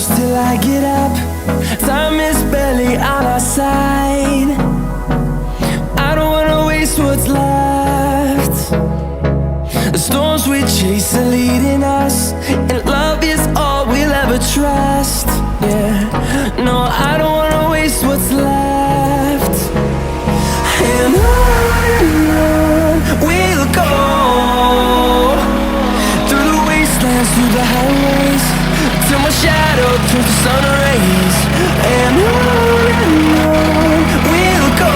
close till I get up. Time is barely on our side. I don't wanna waste what's left. The storms we chase are leading us, and love is all we'll ever trust. Yeah, no, I don't wanna waste what's left. And on we'll go, through the wastelands, through the highways, till my shadow turns to sun rays. And on we'll go,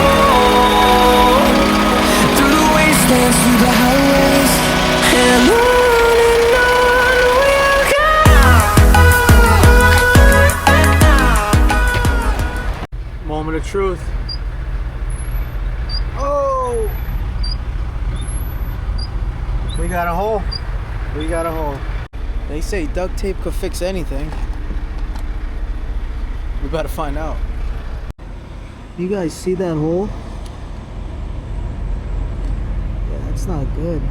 through the wastelands, through the highways, and on we'll go. Moment of truth. Oh! We got a hole. We got a hole. They say duct tape could fix anything. We better find out. You guys see that hole? Yeah, that's not good.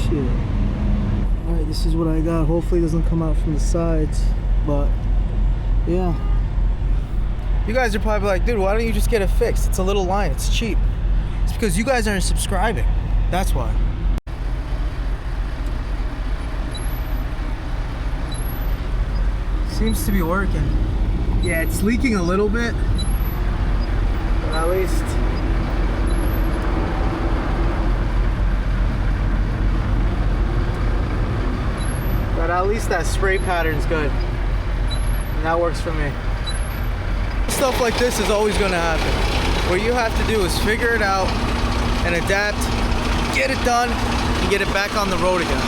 Shit. Alright, this is what I got. Hopefully it doesn't come out from the sides. But, yeah. You guys are probably like, dude, why don't you just get it fixed? It's a little line. It's cheap. It's because you guys aren't subscribing. That's why. Seems to be working. Yeah, it's leaking a little bit. But at least... that spray pattern's good. And that works for me. Stuff like this is always going to happen. What you have to do is figure it out and adapt, get it done, and get it back on the road again.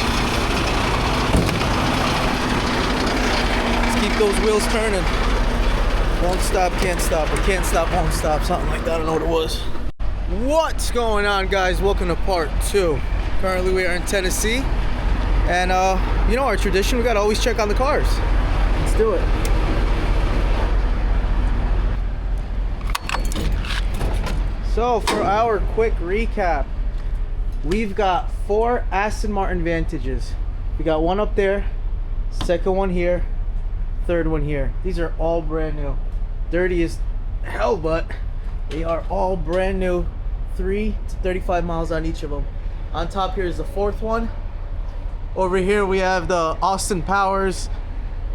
Let's keep those wheels turning. Won't stop, can't stop, or can't stop, won't stop. Something like that. I don't know what it was. What's going on, guys? Welcome to part 2. Currently we are in Tennessee. And you know our tradition, we gotta always check on the cars. Let's do it. So for our quick recap, we've got 4 Aston Martin Vantages. We got one up there, second one here, third one here. These are all brand new. Dirty as hell, but they are all brand new. 3 to 35 miles on each of them. On top here is the 4th one. Over here we have the Austin Powers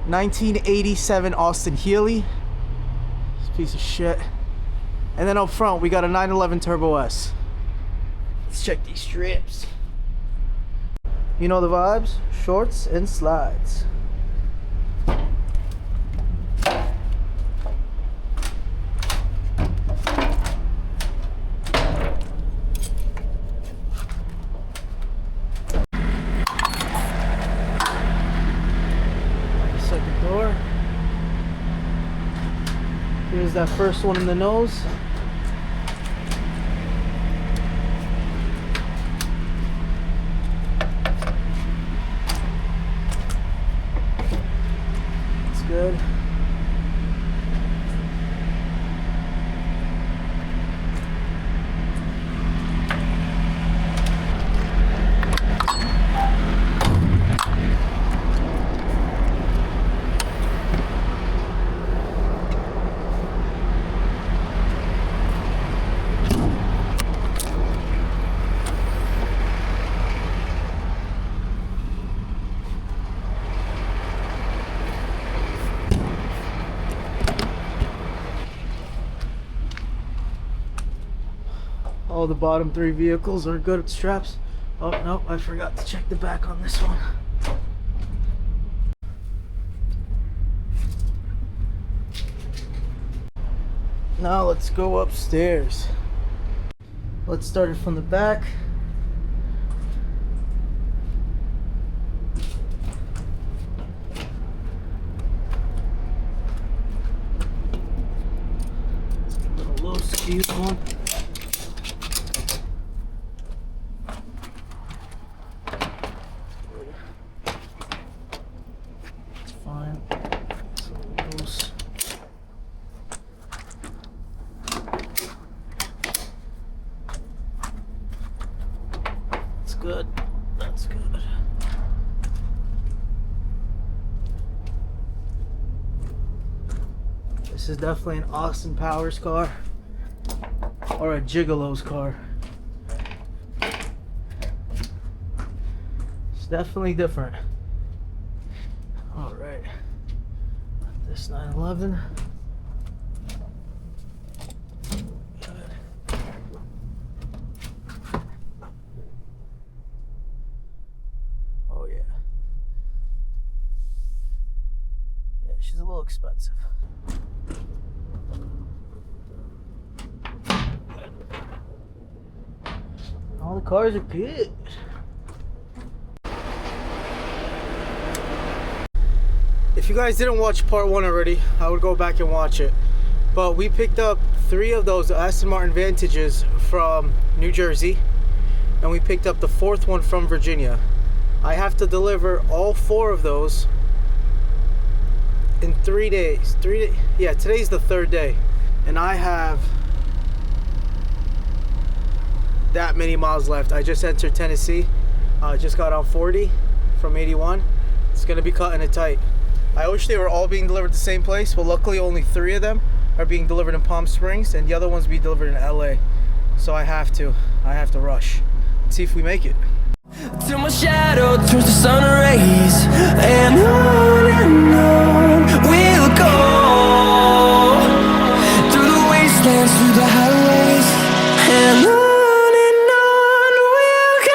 1987 Austin Healey. This piece of shit. And then up front we got a 911 Turbo S. Let's check these strips. You know the vibes? Shorts and slides. Here's that first one in the nose. It's good. All the bottom 3 vehicles are good straps. Oh no, I forgot to check the back on this one. Now let's go upstairs. Let's start it from the back. A little low skewed one. Good. That's good. This is definitely an Austin Powers car or a Gigolo's car. It's definitely different. All right, this 911. Oh yeah. Yeah, she's a little expensive. All the cars are good. If you guys didn't watch part 1 already, I would go back and watch it. But we picked up 3 of those Aston Martin Vantages from New Jersey, and we picked up the 4th one from Virginia. I have to deliver all 4 of those in 3 days. Yeah, today's the 3rd day, and I have that many miles left. I just entered Tennessee. Just got on 40 from 81. It's gonna be cutting it tight. I wish they were all being delivered at the same place, but luckily only 3 of them are being delivered in Palm Springs, and the other ones be delivered in LA. So I have to rush. Let's see if we make it. Till my shadow turns to sun rays, and on we'll go, through the wastelands, through the highways, and on we'll go.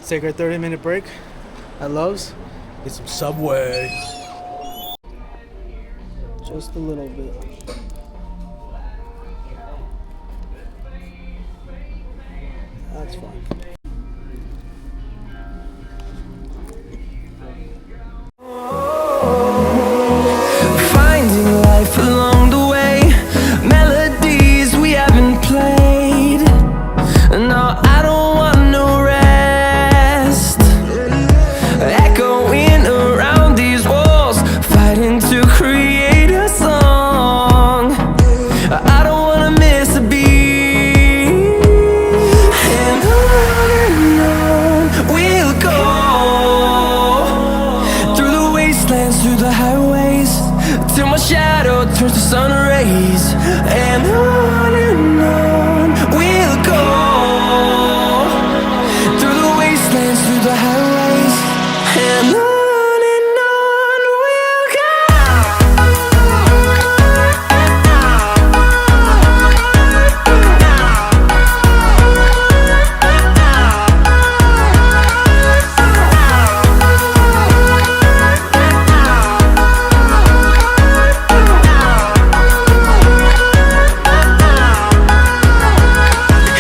Take our 30-minute break at Lowe's. Get some Subway. Just a little bit. That's fine. Finding life along the way, melodies we haven't played. No, I don't want no rest. Echoing around these walls, fighting to create a song. I don't wanna miss a beat. And on we'll go, through the wastelands, through the highways, till my shadow turns to sun rays. And on we'll go, through the wastelands, through the highways, and on we'll go.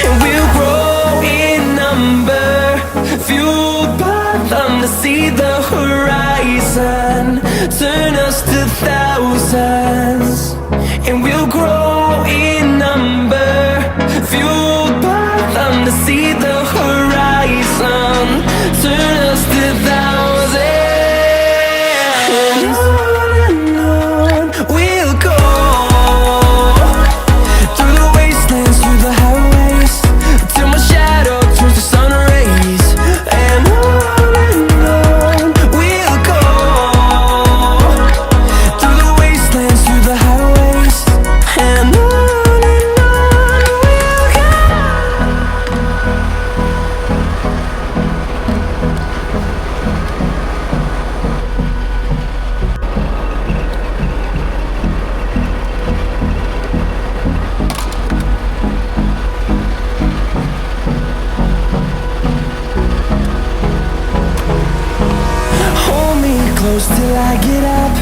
And we'll grow in number, fueled by them to see the horizon, turn us to thousands. And we'll grow in number, fueled by them to see the horizon, turn us to thousands. And on we'll go, through the wastelands, through the highways, till my shadow turns to sun rays. And on we'll go, through the wastelands, through the highways, and on we'll go. Hold me close till I get up.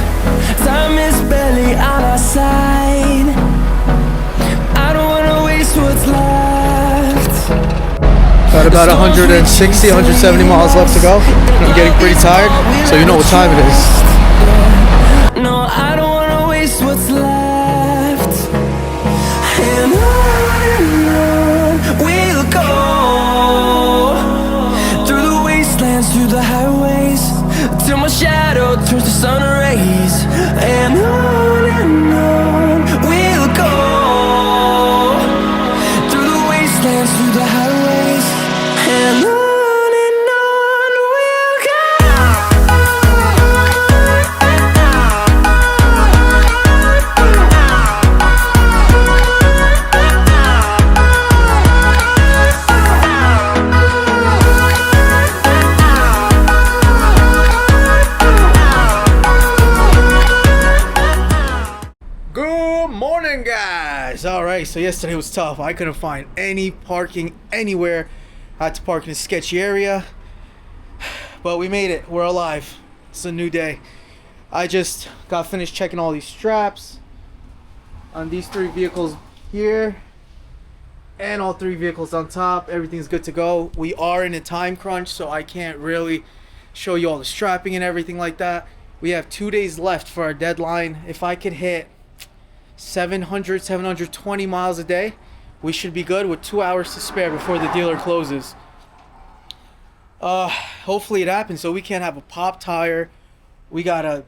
Time is barely on our side. I don't wanna waste what's left. Got about 160, 170 miles left to go. I'm getting pretty tired, so you know what time it is. No, I don't wanna waste what's left. And on we'll go, So yesterday was tough. I couldn't find any parking anywhere. I had to park in a sketchy area. But we made it. We're alive. It's a new day. I just got finished checking all these straps on these 3 vehicles here and all 3 vehicles on top. Everything's good to go. We are in a time crunch, so I can't really show you all the strapping and everything like that. We have 2 days left for our deadline. If I could hit 720 miles a day, we should be good with 2 hours to spare before the dealer closes. Hopefully it happens so we can't have a pop tire. We gotta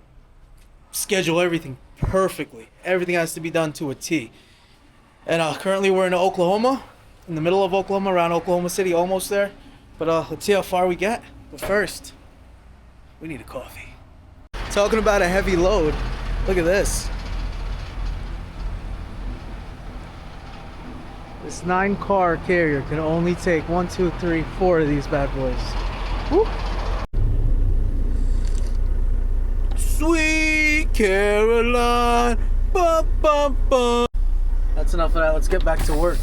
schedule everything perfectly. Everything has to be done to a T. And currently we're in Oklahoma, in the middle of Oklahoma, around Oklahoma City, almost there. But let's see how far we get. But first, we need a coffee. Talking about a heavy load, look at this. This 9-car carrier can only take 1, 2, 3, 4 of these bad boys. Woo. Sweet Caroline. Bum, bum, bum. That's enough of that. Let's get back to work.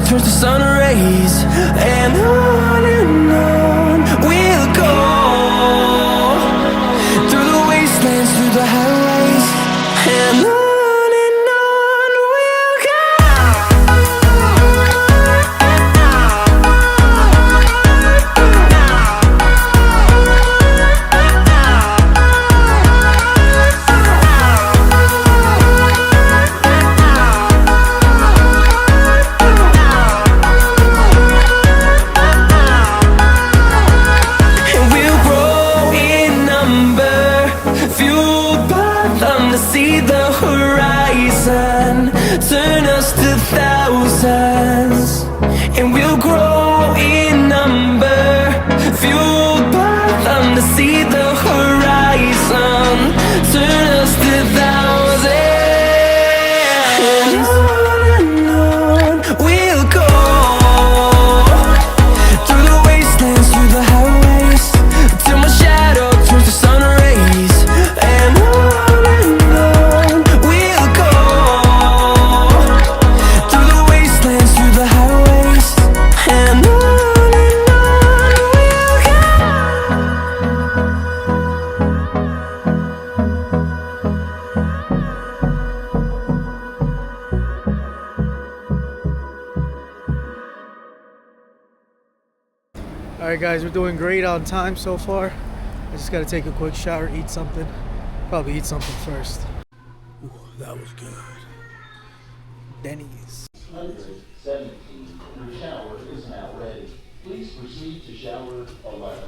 Turns to sun rays, and on we'll go through the wastelands, through the highways, and on we'll go. Turn us to thousands, and we'll grow in number, fueled by them to see the horizon. Turn us to thousands, and on we'll go through the wastelands, through the highways, till my shadow turns to sun rays, and on we'll go. Alright guys, we're doing great on time so far. I just gotta take a quick shower, eat something. Probably eat something first. Ooh, that was good. Denny's. 117, your shower is now ready. Please proceed to shower 11.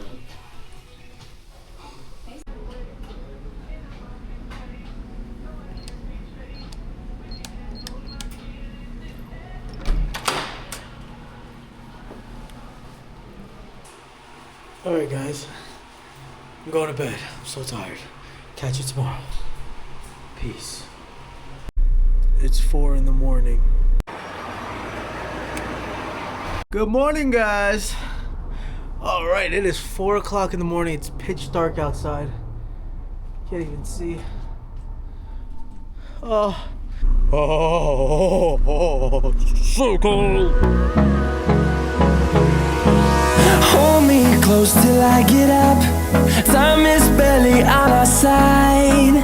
Alright guys, I'm going to bed. I'm so tired. Catch you tomorrow. Peace. It's 4 in the morning. Good morning guys. Alright, it is 4 o'clock in the morning. It's pitch dark outside. Can't even see. Oh, so cold. Hold me close till I get up. Time is barely on our side.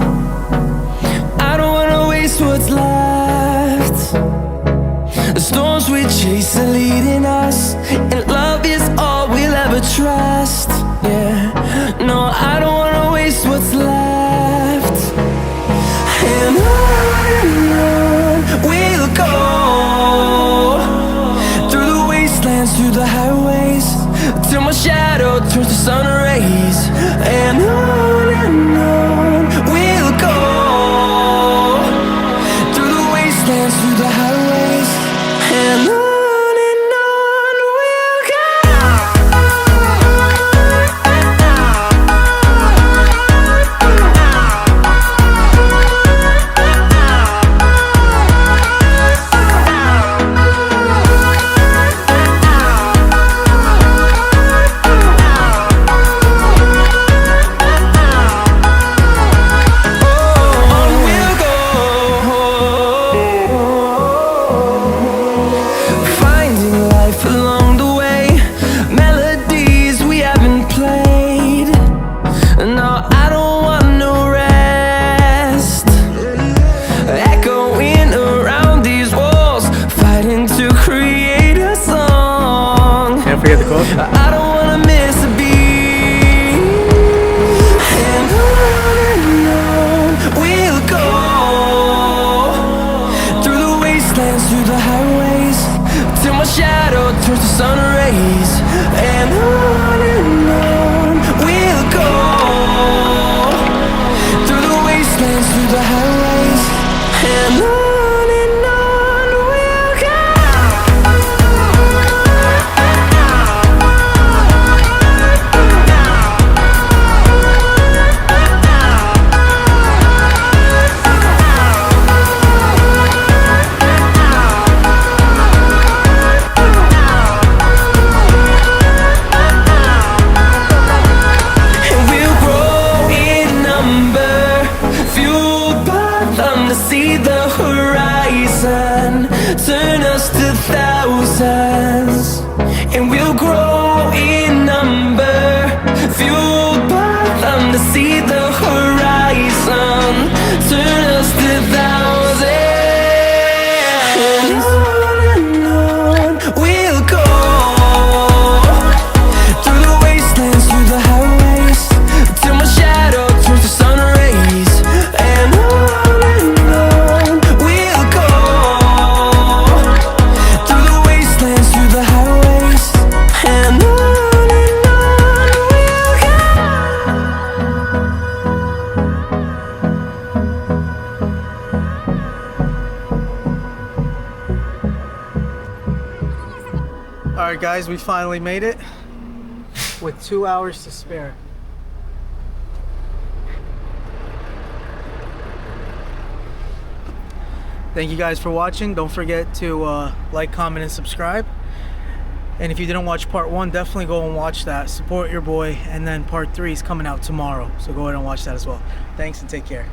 I don't wanna waste what's left. The storms we chase are leading us, and love is all we'll ever trust. Yeah, no, I don't wanna waste what's left. And on we'll wastelands, through the highways, and on we'll go. Forget the quote. I don't wanna miss a beat, and on we'll go, through the wastelands, through the highways, till my shadow turns to sun rays, and on we'll go, through the wastelands, through the highways, and on. See the horizon turn us to thousands, and we'll grow in number, fueled by them. To see the horizon turn us to thousands, and on we'll go, through the wastelands, through the highways, till my shadow turns to sun rays, and on. Alright guys, we finally made it with 2 hours to spare. Thank you guys for watching. Don't forget to like, comment, and subscribe. And if you didn't watch part 1, definitely go and watch that. Support your boy. And then part 3 is coming out tomorrow. So go ahead and watch that as well. Thanks and take care.